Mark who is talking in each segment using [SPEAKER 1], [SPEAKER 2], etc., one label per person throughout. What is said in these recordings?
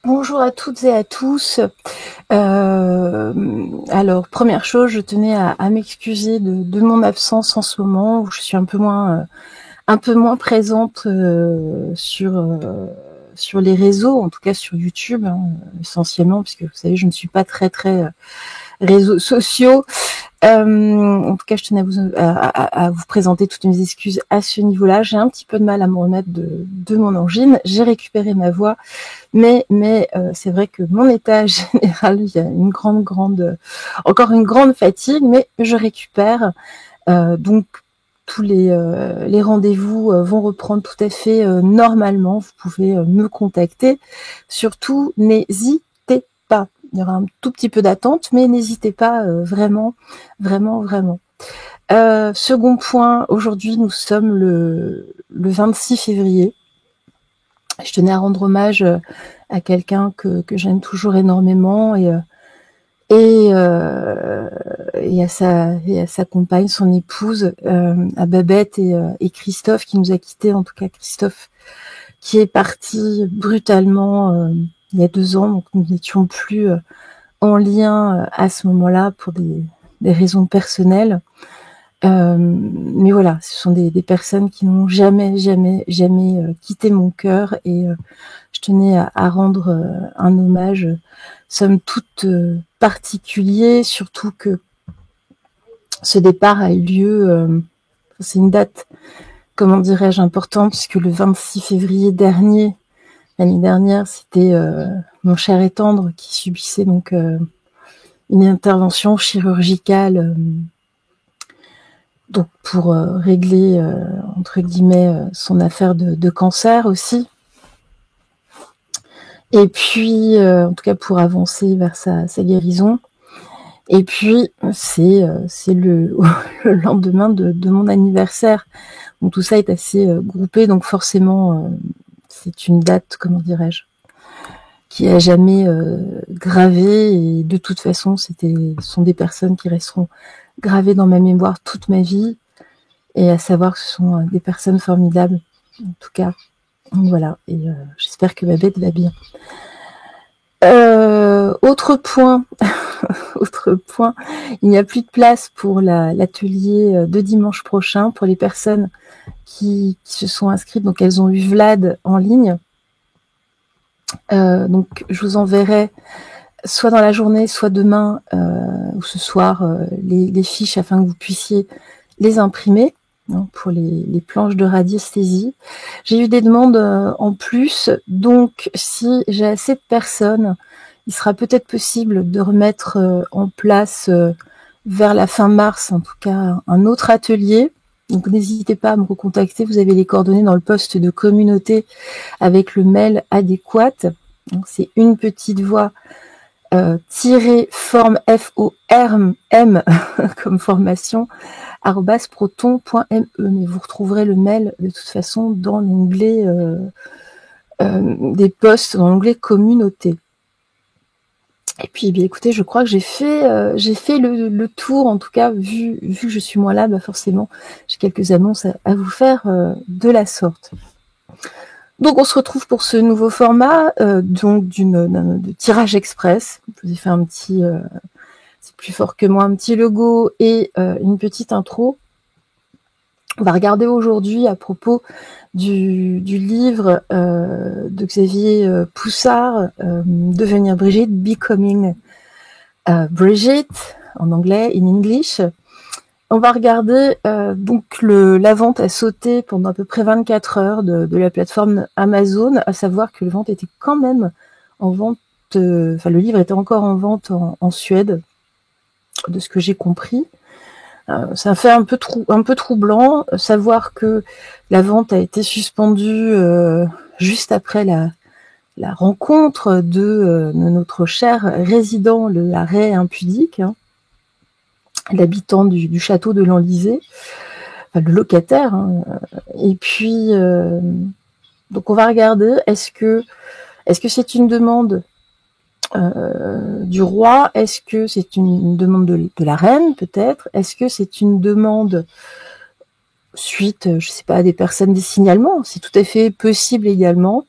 [SPEAKER 1] Bonjour à toutes et à tous. Alors, première chose, je tenais à m'excuser de mon absence en ce moment, où je suis un peu moins présente sur les réseaux, en tout cas sur YouTube, hein, essentiellement, puisque vous savez, je ne suis pas très réseaux sociaux. En tout cas, je tenais à vous présenter toutes mes excuses à ce niveau-là. J'ai un petit peu de mal à me remettre de mon angine. J'ai récupéré ma voix, mais c'est vrai que mon état général, il y a encore une grande fatigue, mais je récupère. Donc tous les rendez-vous vont reprendre tout à fait normalement. Vous pouvez me contacter. Surtout, n'hésitez pas. Il y aura un tout petit peu d'attente, mais n'hésitez pas, vraiment. Second point, aujourd'hui nous sommes le 26 février. Je tenais à rendre hommage à quelqu'un que j'aime toujours énormément et à sa compagne, son épouse, à Babette et Christophe qui nous a quittés. En tout cas, Christophe qui est parti brutalement il y a 2 ans, donc nous n'étions plus en lien à ce moment-là pour des raisons personnelles. Mais voilà, ce sont des personnes qui n'ont jamais quitté mon cœur et je tenais à rendre un hommage, somme toute particulier, surtout que ce départ a eu lieu, c'est une date, comment dirais-je, importante, puisque le 26 février dernier, l'année dernière, c'était mon cher et tendre qui subissait donc une intervention chirurgicale donc pour régler entre guillemets son affaire de cancer aussi, et puis en tout cas pour avancer vers sa guérison. Et puis c'est le lendemain de mon anniversaire, donc tout ça est assez groupé, donc forcément c'est une date, comment dirais-je, qui a jamais gravé, et de toute façon ce sont des personnes qui resteront gravées dans ma mémoire toute ma vie, et à savoir que ce sont des personnes formidables, en tout cas. Voilà, et j'espère que Babette va bien. Autre point, il n'y a plus de place pour l'atelier de dimanche prochain pour les personnes qui se sont inscrites. Donc elles ont eu Vlad en ligne. Donc je vous enverrai soit dans la journée, soit demain ou ce soir les fiches afin que vous puissiez les imprimer, hein, pour les planches de radiesthésie. J'ai eu des demandes en plus, donc si j'ai assez de personnes, il sera peut-être possible de remettre en place vers la fin mars, en tout cas, un autre atelier. Donc n'hésitez pas à me recontacter, vous avez les coordonnées dans le poste de communauté avec le mail adéquat. Donc c'est une petite voix forme FORM comme formation @proton.me, mais vous retrouverez le mail de toute façon dans l'onglet des postes, dans l'onglet communauté. Et puis bien écoutez, je crois que j'ai fait le tour, en tout cas vu que je suis moins là, bah forcément j'ai quelques annonces à vous faire de la sorte. Donc on se retrouve pour ce nouveau format, donc de tirage express. Je vous ai fait un petit, c'est plus fort que moi, un petit logo et une petite intro. On va regarder aujourd'hui à propos du livre de Xavier Poussard, Devenir Brigitte, Becoming Bridget, en anglais, in English. On va regarder donc la vente a sauté pendant à peu près 24 heures de la plateforme Amazon, à savoir que le vente était quand même en vente, le livre était encore en vente en Suède. de ce que j'ai compris. Ça fait un peu troublant, savoir que la vente a été suspendue juste après la rencontre de notre cher résident, l'arrêt impudique, hein, l'habitant du château de l'Enlisée, enfin, le locataire. Hein. Et puis, donc on va regarder, est-ce que c'est une demande du roi? Est-ce que c'est une demande de la reine, peut-être? Est-ce que c'est une demande suite, je sais pas, à des personnes, des signalements? C'est tout à fait possible également.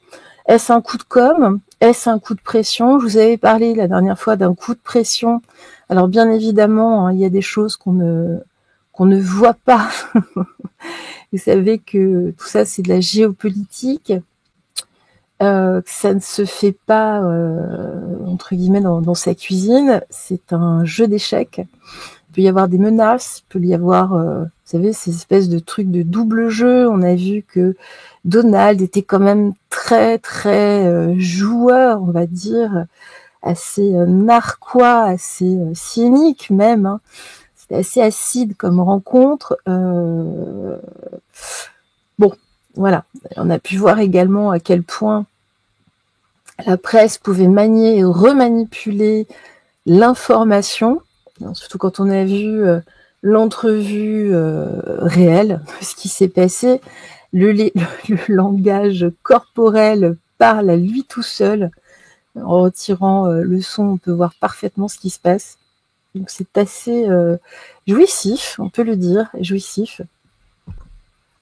[SPEAKER 1] Est-ce un coup de com'? Est-ce un coup de pression? Je vous avais parlé la dernière fois d'un coup de pression. Alors bien évidemment, hein, il y a des choses qu'on ne voit pas. Vous savez que tout ça, c'est de la géopolitique. Que ça ne se fait pas entre guillemets dans sa cuisine, c'est un jeu d'échecs. Il peut y avoir des menaces, il peut y avoir, vous savez, ces espèces de trucs de double jeu. On a vu que Donald était quand même très très joueur, on va dire, assez narquois, assez cynique même. Hein. C'était assez acide comme rencontre. Bon, voilà. On a pu voir également à quel point la presse pouvait manier et remanipuler l'information, surtout quand on a vu l'entrevue réelle de ce qui s'est passé. Le langage corporel parle à lui tout seul. En retirant le son, on peut voir parfaitement ce qui se passe. Donc c'est assez jouissif, on peut le dire, jouissif.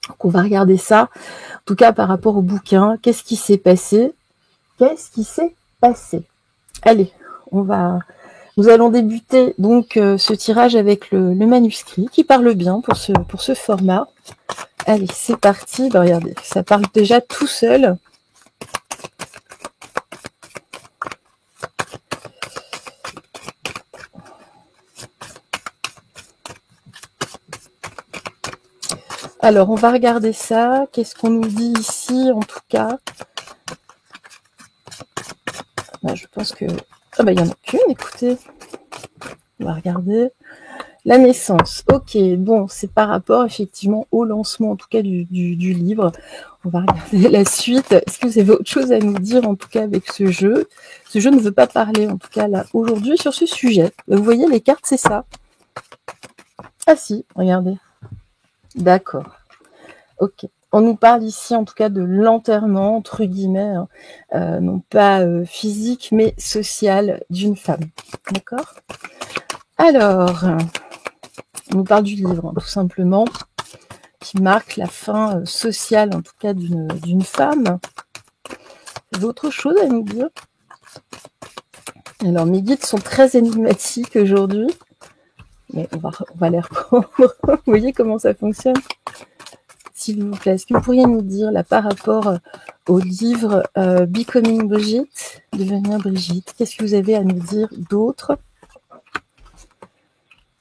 [SPEAKER 1] Donc on va regarder ça. En tout cas, par rapport au bouquin, qu'est-ce qui s'est passé? Qu'est-ce qui s'est passé? Allez, nous allons débuter donc ce tirage avec le manuscrit qui parle bien pour ce format. Allez, c'est parti. Ben, regardez, ça parle déjà tout seul. Alors, on va regarder ça. Qu'est-ce qu'on nous dit ici, en tout cas? Ben, je pense que... Ah ben, il n'y en a qu'une, écoutez. On va regarder. La naissance. Ok, bon, c'est par rapport, effectivement, au lancement, en tout cas, du livre. On va regarder la suite. Est-ce que vous avez autre chose à nous dire, en tout cas, avec ce jeu? Ce jeu ne veut pas parler, en tout cas, là, aujourd'hui, sur ce sujet. Vous voyez, les cartes, c'est ça. Ah si, regardez. D'accord. Ok. On nous parle ici, en tout cas, de l'enterrement, entre guillemets, hein, non pas physique, mais social d'une femme. D'accord? Alors, on nous parle du livre, hein, tout simplement, qui marque la fin sociale, en tout cas, d'une femme. Vous avez autre chose à nous dire? Alors, mes guides sont très énigmatiques aujourd'hui, mais on va les reprendre. Vous voyez comment ça fonctionne? S'il vous plaît, est-ce que vous pourriez nous dire, là, par rapport au livre Becoming Brigitte, devenir Brigitte, qu'est-ce que vous avez à nous dire d'autre?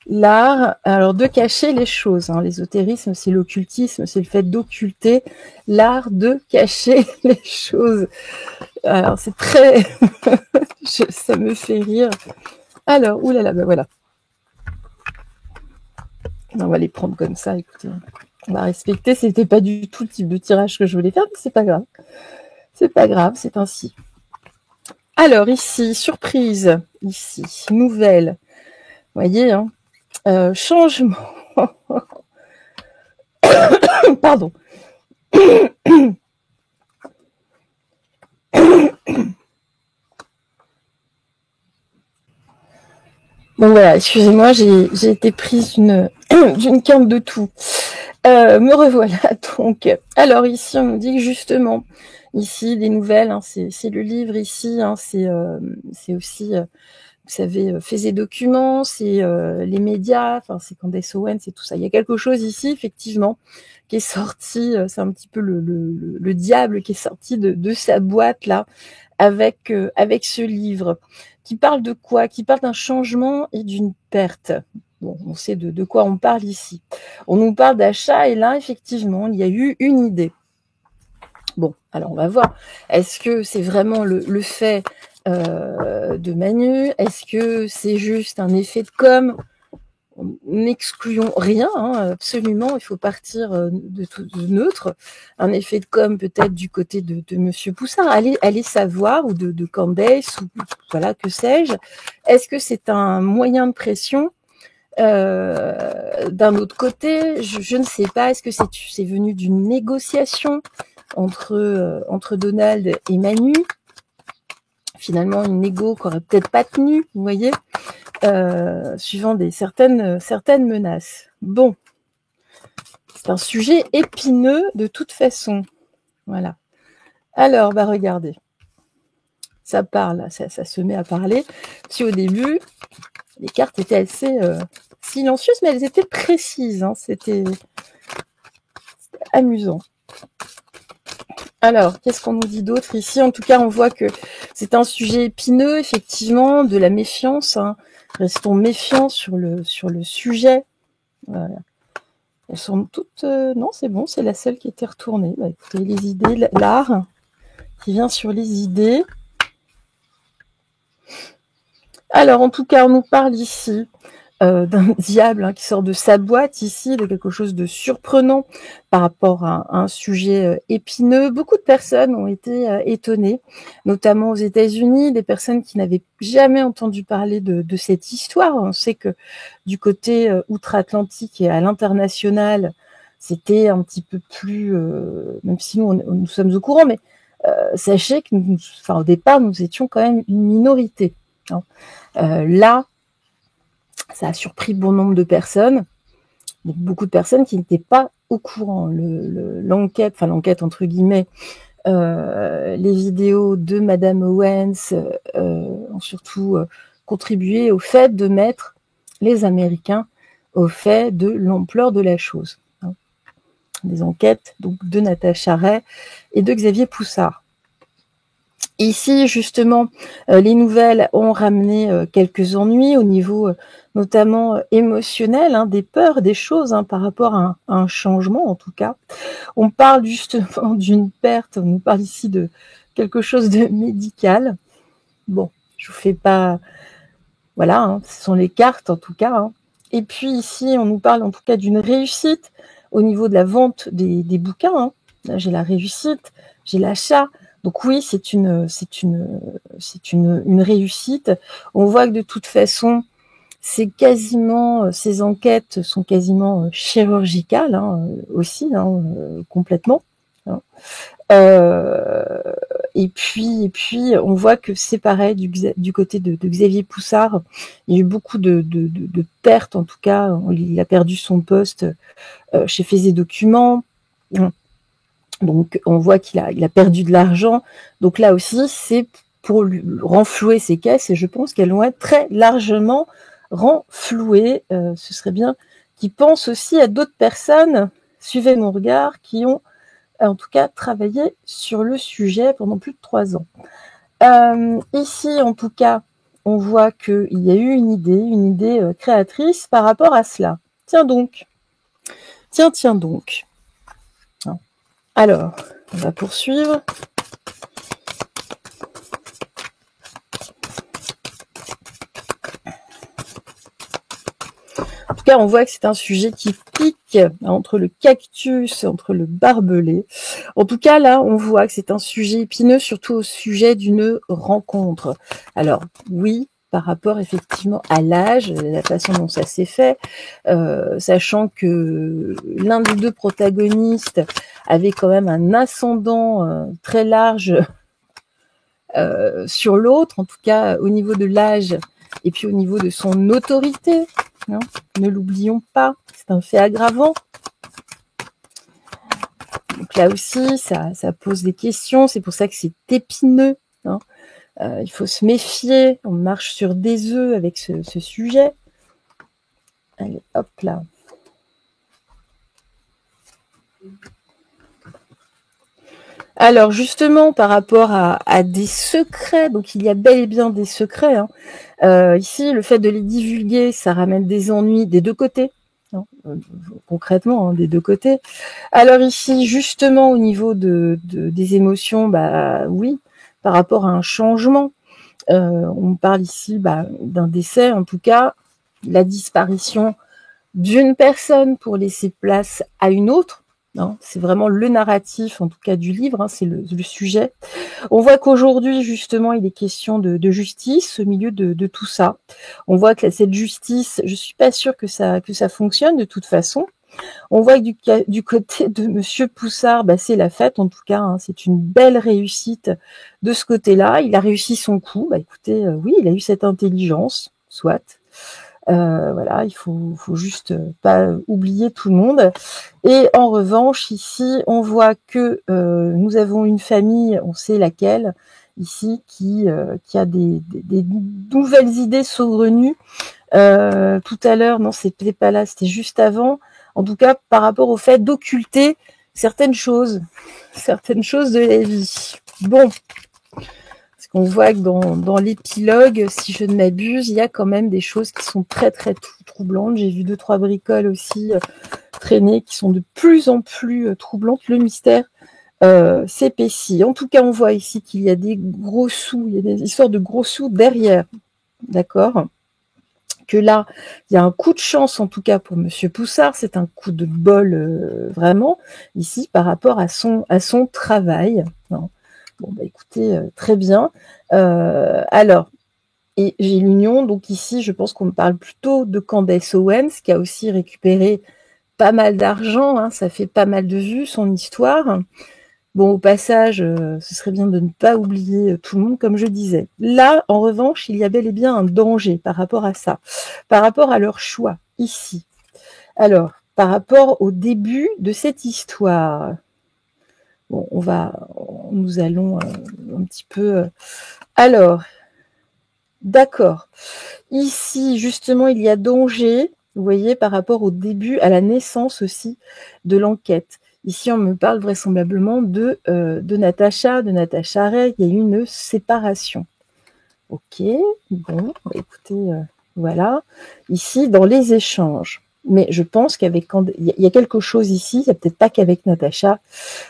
[SPEAKER 1] L'art, alors de cacher les choses, hein. L'ésotérisme, c'est l'occultisme, c'est le fait d'occulter, l'art de cacher les choses. Alors c'est très... ça me fait rire. Alors, oulala, ben voilà. On va les prendre comme ça, écoutez. On va respecter, c'était pas du tout le type de tirage que je voulais faire, mais c'est pas grave. C'est pas grave, c'est ainsi. Alors ici, surprise, ici, nouvelle. Vous voyez, hein, changement. Pardon. Bon voilà, excusez-moi, j'ai été prise d'une quinte de tout. Me revoilà donc. Alors ici, on nous dit que justement, ici, des nouvelles, hein, c'est le livre ici, hein, c'est aussi, vous savez, Faits et Documents, c'est les médias, enfin c'est Candace Owens, c'est tout ça. Il y a quelque chose ici, effectivement, qui est sorti, c'est un petit peu le diable qui est sorti de sa boîte là, avec ce livre, qui parle de quoi? Qui parle d'un changement et d'une perte. Bon, on sait de quoi on parle ici. On nous parle d'achat et là, effectivement, il y a eu une idée. Bon, alors on va voir. Est-ce que c'est vraiment le fait de Manu? Est-ce que c'est juste un effet de com'? n'excluons rien, hein, absolument, il faut partir de neutre. Un effet de com peut-être du côté de Monsieur Poussard, allez savoir, ou de Candace, ou voilà, que sais-je. Est-ce que c'est un moyen de pression? D'un autre côté, je ne sais pas, est-ce que c'est venu d'une négociation entre Donald et Manu? Finalement, une négo qui aurait peut-être pas tenu, vous voyez, suivant certaines menaces. Bon, c'est un sujet épineux de toute façon. Voilà. Alors, regardez. Ça parle, ça se met à parler. Si au début, les cartes étaient assez silencieuses, mais elles étaient précises. Hein, c'était amusant. Alors, qu'est-ce qu'on nous dit d'autre ici? En tout cas, on voit que c'est un sujet épineux, effectivement, de la méfiance. Hein. Restons méfiants sur le sujet. Voilà. Elles sont toutes... non, c'est bon, c'est la seule qui était retournée. Écoutez, les idées, l'art qui vient sur les idées. Alors, en tout cas, on nous parle ici d'un diable qui sort de sa boîte ici, de quelque chose de surprenant par rapport à un sujet épineux. Beaucoup de personnes ont été étonnées, notamment aux États-Unis, des personnes qui n'avaient jamais entendu parler de cette histoire. On sait que du côté outre-Atlantique et à l'international, c'était un petit peu plus, même si nous sommes au courant, mais sachez que au départ, nous étions quand même une minorité. Hein. Là, ça a surpris bon nombre de personnes, donc beaucoup de personnes qui n'étaient pas au courant. L'enquête entre guillemets, les vidéos de Madame Owens ont surtout contribué au fait de mettre les Américains au fait de l'ampleur de la chose. Hein. Des enquêtes donc de Natacha Ray et de Xavier Poussard. Ici, justement, les nouvelles ont ramené quelques ennuis au niveau notamment émotionnel, hein, des peurs, des choses par rapport à un changement, en tout cas. On parle justement d'une perte, on nous parle ici de quelque chose de médical. Bon, je vous fais pas... Voilà, hein, ce sont les cartes, en tout cas. Hein. Et puis ici, on nous parle en tout cas d'une réussite au niveau de la vente des bouquins. Hein. Là, j'ai la réussite, j'ai l'achat. Donc oui, c'est une réussite. On voit que de toute façon, ces enquêtes sont quasiment chirurgicales aussi, complètement. Hein. Et puis, on voit que c'est pareil du côté de Xavier Poussard. Il y a eu beaucoup de pertes, en tout cas. Il a perdu son poste chez Faits et Documents. Donc, on voit qu'il a perdu de l'argent. Donc là aussi, c'est pour lui renflouer ses caisses, et je pense qu'elles vont être très largement renflouées. Ce serait bien qu'il pense aussi à d'autres personnes, suivez mon regard, qui ont en tout cas travaillé sur le sujet pendant plus de 3 ans. Ici, en tout cas, on voit qu'il y a eu une idée créatrice par rapport à cela. Tiens donc. Alors, on va poursuivre. En tout cas, on voit que c'est un sujet qui pique entre le cactus, entre le barbelé. En tout cas, là, on voit que c'est un sujet épineux, surtout au sujet d'une rencontre. Alors, oui, par rapport effectivement à l'âge, la façon dont ça s'est fait, sachant que l'un des deux protagonistes avait quand même un ascendant très large sur l'autre, en tout cas au niveau de l'âge et puis au niveau de son autorité. Hein, ne l'oublions pas, c'est un fait aggravant. Donc là aussi, ça pose des questions, c'est pour ça que c'est épineux. Hein. Il faut se méfier, on marche sur des œufs avec ce sujet. Allez, hop là. Alors justement, par rapport à des secrets, donc il y a bel et bien des secrets. Hein. Ici, le fait de les divulguer, ça ramène des ennuis des deux côtés. Hein, concrètement, des deux côtés. Alors ici, justement, au niveau des émotions, oui, par rapport à un changement, on parle ici d'un décès, en tout cas, la disparition d'une personne pour laisser place à une autre. Hein, c'est vraiment le narratif, en tout cas du livre, hein, c'est le sujet. On voit qu'aujourd'hui, justement, il est question de justice au milieu de tout ça. On voit que cette justice, je suis pas sûre que ça fonctionne de toute façon. On voit que du côté de Monsieur Poussard, bah, c'est la fête en tout cas. Hein, c'est une belle réussite de ce côté-là. Il a réussi son coup. Bah, écoutez, oui, il a eu cette intelligence, soit. Voilà, il faut juste pas oublier tout le monde. Et en revanche, ici, on voit que nous avons une famille, on sait laquelle, ici, qui a des nouvelles idées saugrenues. Tout à l'heure, non, c'était pas là, c'était juste avant. En tout cas, par rapport au fait d'occulter certaines choses de la vie. Bon. On voit que dans l'épilogue, si je ne m'abuse, il y a quand même des choses qui sont très très troublantes. J'ai vu 2-3 bricoles aussi traîner qui sont de plus en plus troublantes. Le mystère s'épaissit. En tout cas, on voit ici qu'il y a des gros sous, il y a des histoires de gros sous derrière. D'accord ? Que là, il y a un coup de chance, en tout cas pour Monsieur Poussard, c'est un coup de bol vraiment, ici, par rapport à son travail. Non. Bon, bah écoutez, très bien. Alors, et j'ai l'union, donc ici, je pense qu'on me parle plutôt de Candace Owens, qui a aussi récupéré pas mal d'argent, hein, ça fait pas mal de vues, son histoire. Bon, au passage, ce serait bien de ne pas oublier tout le monde, comme je disais. Là, en revanche, il y a bel et bien un danger par rapport à ça, par rapport à leur choix, ici. Alors, par rapport au début de cette histoire, bon, nous allons un petit peu... Alors, d'accord. Ici, justement, il y a danger, vous voyez, par rapport au début, à la naissance aussi de l'enquête. Ici, on me parle vraisemblablement de Natacha Ray. Il y a eu une séparation. Ok, bon, écoutez, voilà. Ici, dans les échanges. Mais je pense qu'avec il y a quelque chose ici, il n'y a peut-être pas qu'avec Natacha.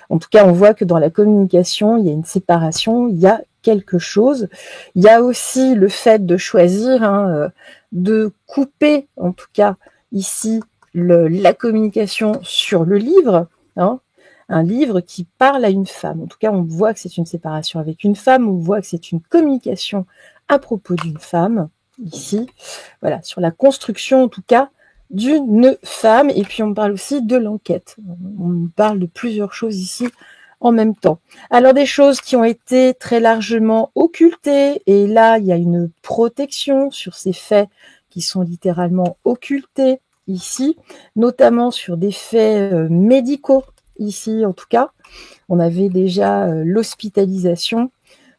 [SPEAKER 1] En tout cas, on voit que dans la communication, il y a une séparation, il y a quelque chose. Il y a aussi le fait de choisir, hein, de couper, en tout cas ici, la communication sur le livre, hein, un livre qui parle à une femme. En tout cas, on voit que c'est une séparation avec une femme, on voit que c'est une communication à propos d'une femme, ici. Voilà, sur la construction, en tout cas, d'une femme, et puis on parle aussi de l'enquête. On parle de plusieurs choses ici en même temps. Alors des choses qui ont été très largement occultées, et là il y a une protection sur ces faits qui sont littéralement occultés ici, notamment sur des faits médicaux, ici en tout cas. On avait déjà l'hospitalisation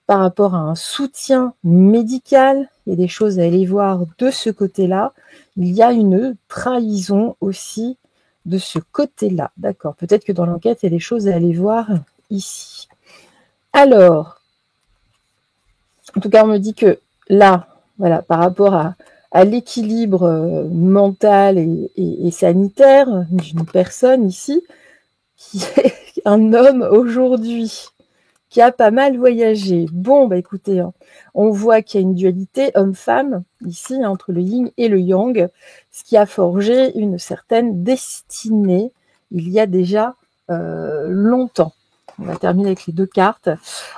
[SPEAKER 1] par rapport à un soutien médical, il y a des choses à aller voir de ce côté-là. Il y a une trahison aussi de ce côté-là. D'accord, peut-être que dans l'enquête, il y a des choses à aller voir ici. Alors, en tout cas, on me dit que là, voilà, par rapport à l'équilibre mental et sanitaire d'une personne ici, qui est un homme aujourd'hui, qui a pas mal voyagé. Bon, bah écoutez, hein, on voit qu'il y a une dualité homme-femme, ici, hein, entre le yin et le yang, ce qui a forgé une certaine destinée il y a déjà longtemps. On va terminer avec les 2 cartes.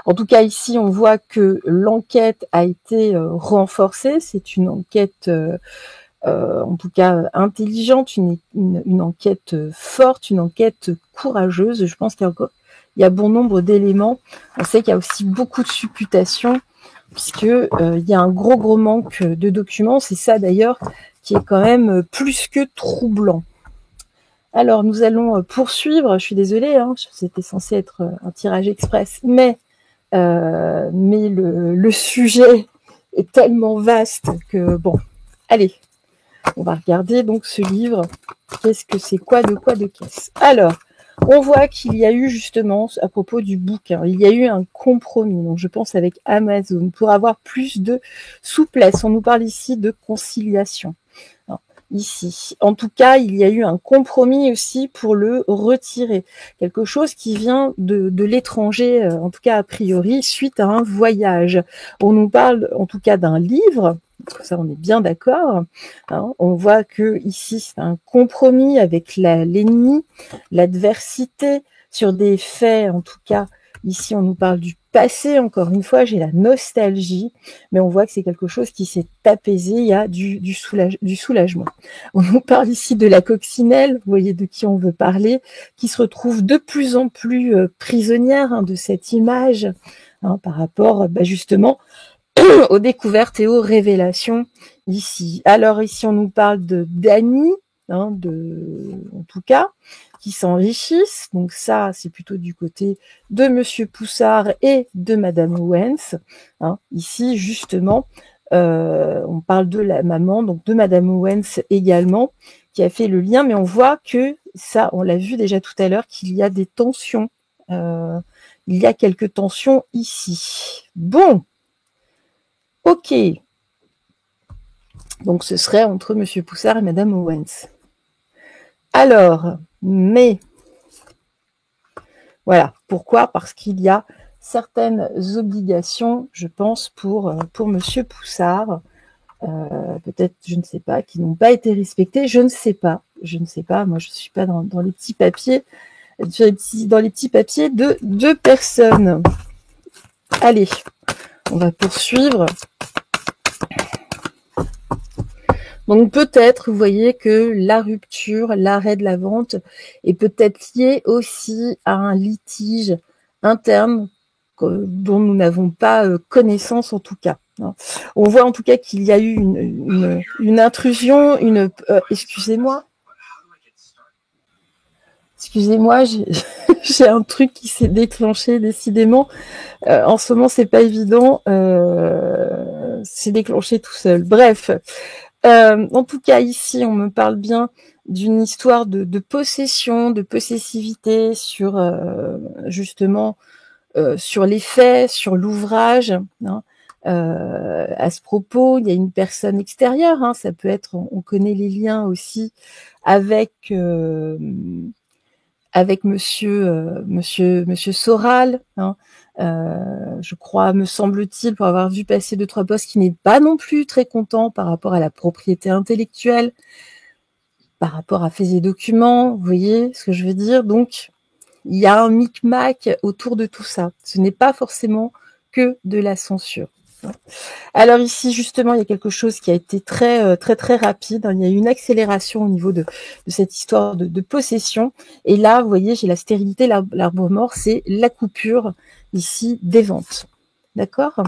[SPEAKER 1] En tout cas, ici, on voit que l'enquête a été renforcée. C'est une enquête... en tout cas intelligente, une enquête forte, une enquête courageuse. Je pense qu'il y a bon nombre d'éléments. On sait qu'il y a aussi beaucoup de supputations, puisque il y a un gros manque de documents. C'est ça d'ailleurs qui est quand même plus que troublant. Alors nous allons poursuivre. Je suis désolée, hein, c'était censé être un tirage express, mais le sujet est tellement vaste que bon, allez. On va regarder donc ce livre. Qu'est-ce que c'est, quoi de qu'est-ce? Alors, on voit qu'il y a eu justement, à propos du bouquin, il y a eu un compromis, donc je pense avec Amazon, pour avoir plus de souplesse. On nous parle ici de conciliation. Non, ici. En tout cas, il y a eu un compromis aussi pour le retirer. Quelque chose qui vient de l'étranger, en tout cas a priori, suite à un voyage. On nous parle en tout cas d'un livre, Ça, on est bien d'accord. Hein. On voit que ici, c'est un compromis avec l'ennemi, l'adversité, sur des faits, en tout cas. Ici, on nous parle du passé, encore une fois, j'ai la nostalgie, mais on voit que c'est quelque chose qui s'est apaisé, il y a du soulagement. On nous parle ici de la coccinelle, vous voyez de qui on veut parler, qui se retrouve de plus en plus prisonnière de cette image, par rapport justement aux découvertes et aux révélations ici. Alors ici, on nous parle de Dany, en tout cas, qui s'enrichissent. Donc ça, c'est plutôt du côté de Monsieur Poussard et de Madame Owens. Ici, justement, on parle de la maman, donc de Madame Owens également, qui a fait le lien, mais on voit que ça, on l'a vu déjà tout à l'heure, qu'il y a des tensions. Il y a quelques tensions ici. Bon, ok. Donc ce serait entre Monsieur Poussard et Madame Owens. Alors, mais voilà. Pourquoi? Parce qu'il y a certaines obligations, je pense, pour Monsieur Poussard, peut-être, je ne sais pas, qui n'ont pas été respectées. Je ne sais pas. Moi, je ne suis pas dans les petits papiers, dans les petits papiers de deux personnes. Allez, on va poursuivre. Donc peut-être, vous voyez que la rupture, l'arrêt de la vente est peut-être lié aussi à un litige interne dont nous n'avons pas connaissance en tout cas. On voit en tout cas qu'il y a eu une intrusion, excusez-moi, j'ai un truc qui s'est déclenché décidément. En ce moment, c'est pas évident. C'est déclenché tout seul. Bref. En tout cas, ici, on me parle bien d'une histoire de possession, de possessivité sur justement sur les faits, sur l'ouvrage. À ce propos, il y a une personne extérieure. Ça peut être, on connaît les liens aussi avec Monsieur Soral. Je crois, me semble-t-il, pour avoir vu passer 2-3 posts, qui n'est pas non plus très content par rapport à la propriété intellectuelle, par rapport à faits et documents, vous voyez ce que je veux dire? Donc, il y a un micmac autour de tout ça. Ce n'est pas forcément que de la censure. Alors ici, justement, il y a quelque chose qui a été très rapide. Il y a eu une accélération au niveau de cette histoire de possession. Et là, vous voyez, j'ai la stérilité, l'arbre mort, c'est la coupure ici des ventes. D'accord?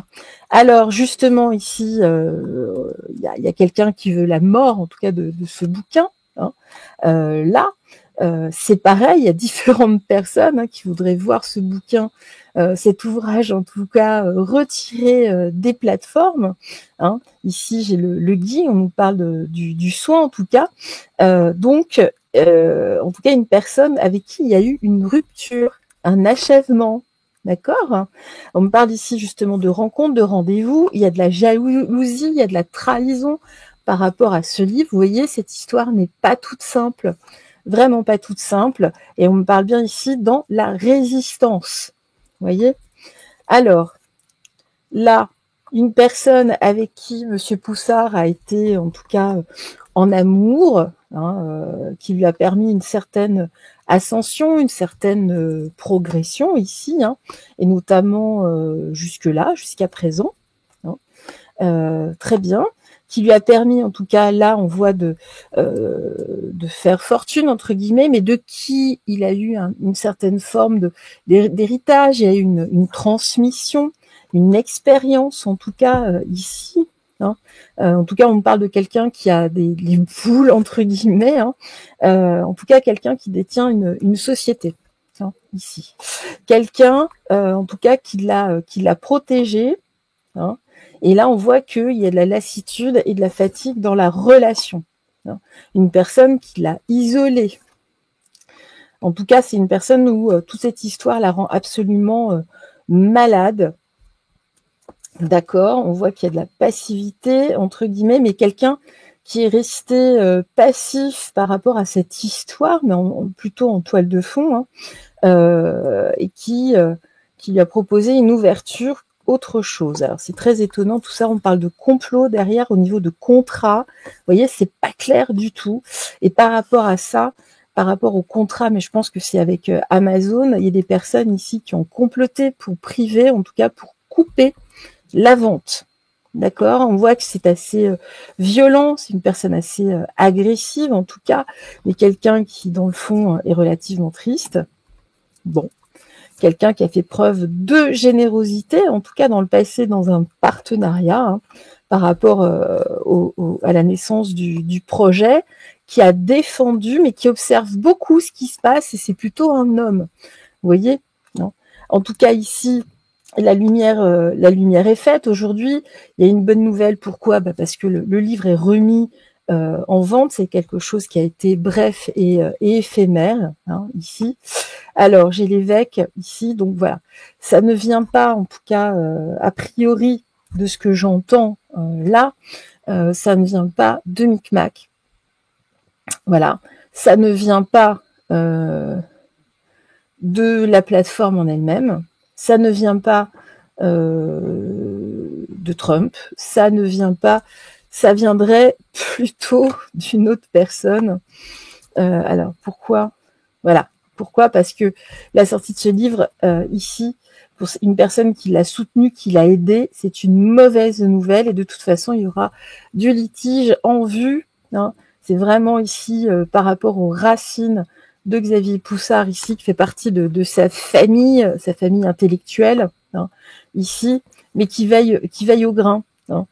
[SPEAKER 1] Alors justement, ici, il y a quelqu'un qui veut la mort, en tout cas, de ce bouquin. Là, c'est pareil, il y a différentes personnes qui voudraient voir ce bouquin, cet ouvrage en tout cas, retiré des plateformes. Ici, j'ai le Guy, on nous parle du soin en tout cas. Donc, en tout cas, une personne avec qui il y a eu une rupture, un achèvement. D'accord? On me parle ici justement de rencontres, de rendez-vous. Il y a de la jalousie, il y a de la trahison par rapport à ce livre. Vous voyez, cette histoire n'est pas toute simple. Vraiment pas toute simple. Et on me parle bien ici dans la résistance. Vous voyez? Alors, là, une personne avec qui Monsieur Poussard a été, en tout cas, en amour, qui lui a permis une certaine ascension, une certaine progression ici, et notamment jusque-là, jusqu'à présent. Très bien. Qui lui a permis, en tout cas, là, on voit de faire fortune, entre guillemets, mais de qui il a eu une certaine forme d'héritage, il y a eu une transmission, une expérience, en tout cas, ici. En tout cas, on parle de quelqu'un qui a les boules, entre guillemets, en tout cas, quelqu'un qui détient une société, ici. Quelqu'un, en tout cas, qui l'a protégé, et là, on voit qu'il y a de la lassitude et de la fatigue dans la relation. Une personne qui l'a isolée. En tout cas, c'est une personne où toute cette histoire la rend absolument malade. D'accord, on voit qu'il y a de la passivité, entre guillemets, mais quelqu'un qui est resté passif par rapport à cette histoire, mais plutôt en toile de fond, et qui lui a proposé une ouverture autre chose. Alors c'est très étonnant tout ça, on parle de complot derrière au niveau de contrat. Vous voyez, c'est pas clair du tout. Et par rapport à ça, par rapport au contrat, mais je pense que c'est avec Amazon, il y a des personnes ici qui ont comploté pour priver, en tout cas pour couper la vente. D'accord, on voit que c'est assez violent, c'est une personne assez agressive en tout cas, mais quelqu'un qui dans le fond est relativement triste. Bon, quelqu'un qui a fait preuve de générosité, en tout cas dans le passé dans un partenariat hein, par rapport à la naissance du projet, qui a défendu mais qui observe beaucoup ce qui se passe et c'est plutôt un homme. Vous voyez, non ? En tout cas ici, la lumière est faite aujourd'hui. Il y a une bonne nouvelle. Pourquoi ? Parce que le livre est remis en vente. C'est quelque chose qui a été bref et éphémère hein, ici. Alors j'ai l'évêque ici, donc voilà. Ça ne vient pas, en tout cas a priori de ce que j'entends là, ça ne vient pas de Micmac. Voilà, ça ne vient pas de la plateforme en elle-même. Ça ne vient pas de Trump, ça ne vient pas, ça viendrait plutôt d'une autre personne. Alors pourquoi ? Voilà, pourquoi ? Parce que la sortie de ce livre ici, pour une personne qui l'a soutenu, qui l'a aidé, c'est une mauvaise nouvelle et de toute façon il y aura du litige en vue. Hein. C'est vraiment ici par rapport aux racines de Xavier Poussard ici, qui fait partie de sa famille intellectuelle, hein, ici, mais qui veille au grain, hein,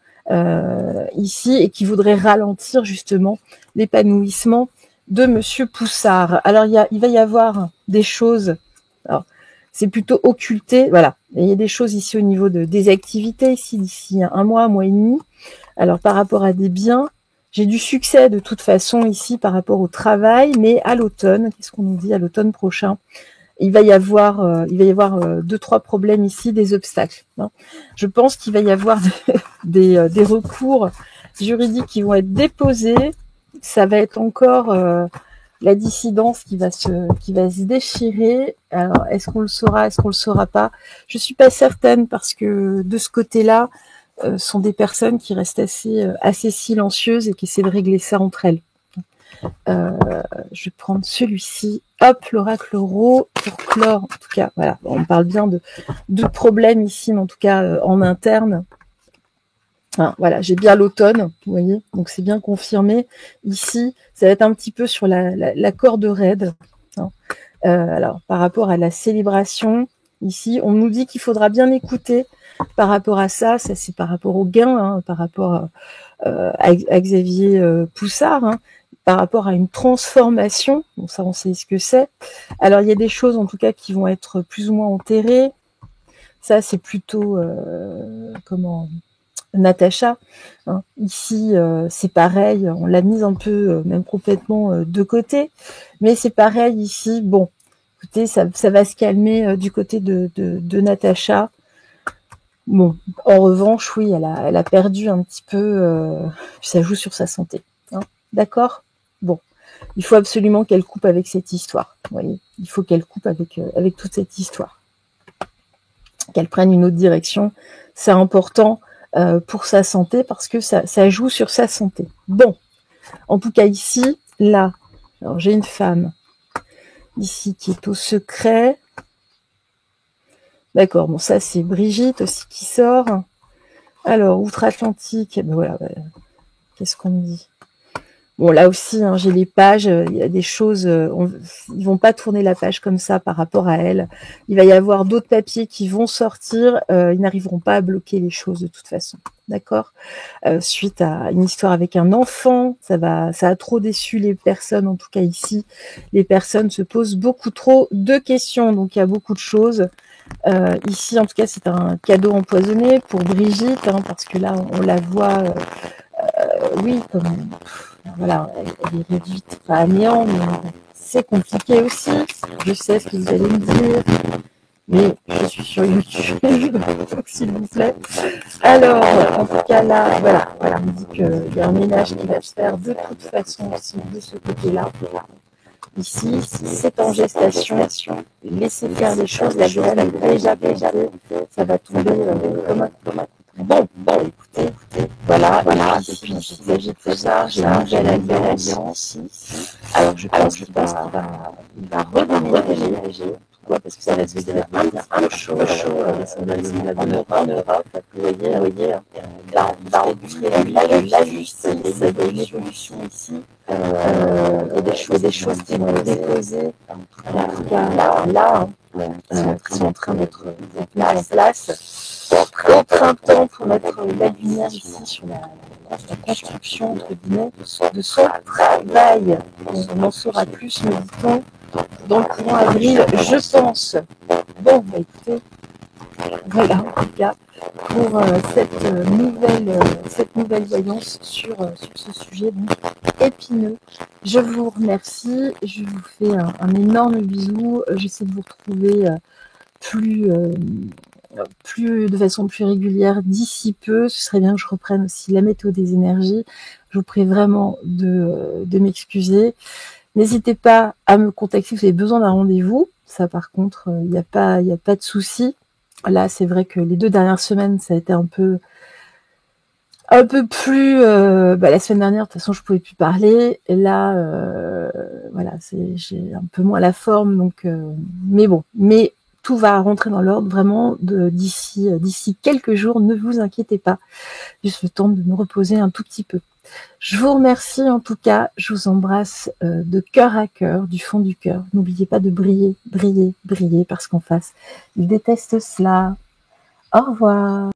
[SPEAKER 1] ici, et qui voudrait ralentir justement l'épanouissement de Monsieur Poussard. Alors il va y avoir des choses, alors c'est plutôt occulté, voilà, il y a des choses ici au niveau des activités, ici d'ici un mois et demi, alors par rapport à des biens, j'ai du succès de toute façon ici par rapport au travail, mais à l'automne, qu'est-ce qu'on nous dit à l'automne prochain ? Il va y avoir 2-3 problèmes ici, des obstacles. Hein. Je pense qu'il va y avoir des recours juridiques qui vont être déposés. Ça va être encore la dissidence qui va se déchirer. Alors, est-ce qu'on le saura, est-ce qu'on le saura pas ? Je suis pas certaine parce que de ce côté-là, sont des personnes qui restent assez silencieuses et qui essaient de régler ça entre elles. Je vais prendre celui-ci. Hop, l'oracle Ro pour clore. En tout cas, voilà, on parle bien de problèmes ici, mais en tout cas en interne. Hein, voilà, j'ai bien l'automne, vous voyez, donc c'est bien confirmé. Ici, ça va être un petit peu sur la corde raide. Hein. Alors, par rapport à la célébration, ici, on nous dit qu'il faudra bien écouter par rapport à ça c'est par rapport au gain, hein, par rapport à Xavier Poussard, hein, par rapport à une transformation, bon ça on sait ce que c'est. Alors il y a des choses en tout cas qui vont être plus ou moins enterrées, ça c'est plutôt, Natacha, hein. Ici c'est pareil, on l'a mise un peu, même complètement de côté, mais c'est pareil ici, bon, écoutez, ça va se calmer du côté de Natacha. Bon, en revanche, oui, elle a perdu un petit peu, ça joue sur sa santé. Hein. D'accord ? Bon, il faut absolument qu'elle coupe avec cette histoire. Vous voyez, il faut qu'elle coupe avec toute cette histoire. Qu'elle prenne une autre direction. C'est important pour sa santé parce que ça joue sur sa santé. Bon, en tout cas ici, là, alors j'ai une femme ici qui est au secret. D'accord, bon ça c'est Brigitte aussi qui sort. Alors, outre-Atlantique, ben voilà, qu'est-ce qu'on me dit ? Bon, là aussi, hein, j'ai les pages, il y a des choses, ils vont pas tourner la page comme ça par rapport à elle. Il va y avoir d'autres papiers qui vont sortir, ils n'arriveront pas à bloquer les choses de toute façon, d'accord ? Suite à une histoire avec un enfant, ça a trop déçu les personnes, en tout cas ici, les personnes se posent beaucoup trop de questions, donc il y a beaucoup de choses. Ici, en tout cas, c'est un cadeau empoisonné pour Brigitte, hein, parce que là, on la voit, oui, comme voilà, elle est réduite pas à néant, mais c'est compliqué aussi. Je sais ce que vous allez me dire, mais je suis sur YouTube, donc s'il vous plaît. Alors, en tout cas, là, voilà, on me dit qu'il y a un ménage qui va se faire de toute façon aussi de ce côté-là. Ici, c'est en gestation. Laissez faire les choses, la graine est déjà plantée, ça va tomber comme un coup. Bon, écoutez, voilà, et puis il s'agit de tout ça, j'ai une nouvelle alliance ici. Alors je pense qu'il va redéménager. Pourquoi? Parce que ça va devenir un peu chaud, la semaine en Europe. Vous voyez, il va rencontrer la justice, il y a une évolution ici. Il y a des choses qui vont déposer. En tout cas, là, qui sont en train d'être mises en place. Au printemps, pour mettre la lumière ici sur la construction, entre guillemets, de son travail. On en saura plus, me dit-on, dans le courant avril, je pense. Bon, écoutez, voilà, en tout cas, pour cette nouvelle voyance sur ce sujet donc, épineux. Je vous remercie, je vous fais un énorme bisou. J'essaie de vous retrouver de façon plus régulière d'ici peu. Ce serait bien que je reprenne aussi la météo des énergies. Je vous prie vraiment de m'excuser. N'hésitez pas à me contacter si vous avez besoin d'un rendez-vous. Ça, par contre, il n'y a pas de souci. Là, c'est vrai que les 2 dernières semaines, ça a été un peu plus. La semaine dernière, de toute façon, je pouvais plus parler. Et là, voilà, j'ai un peu moins la forme, donc. Mais tout va rentrer dans l'ordre vraiment d'ici quelques jours. Ne vous inquiétez pas. Juste le temps de me reposer un tout petit peu. Je vous remercie en tout cas, je vous embrasse de cœur à cœur, du fond du cœur. N'oubliez pas de briller, briller, briller, parce qu'en face, ils détestent cela. Au revoir.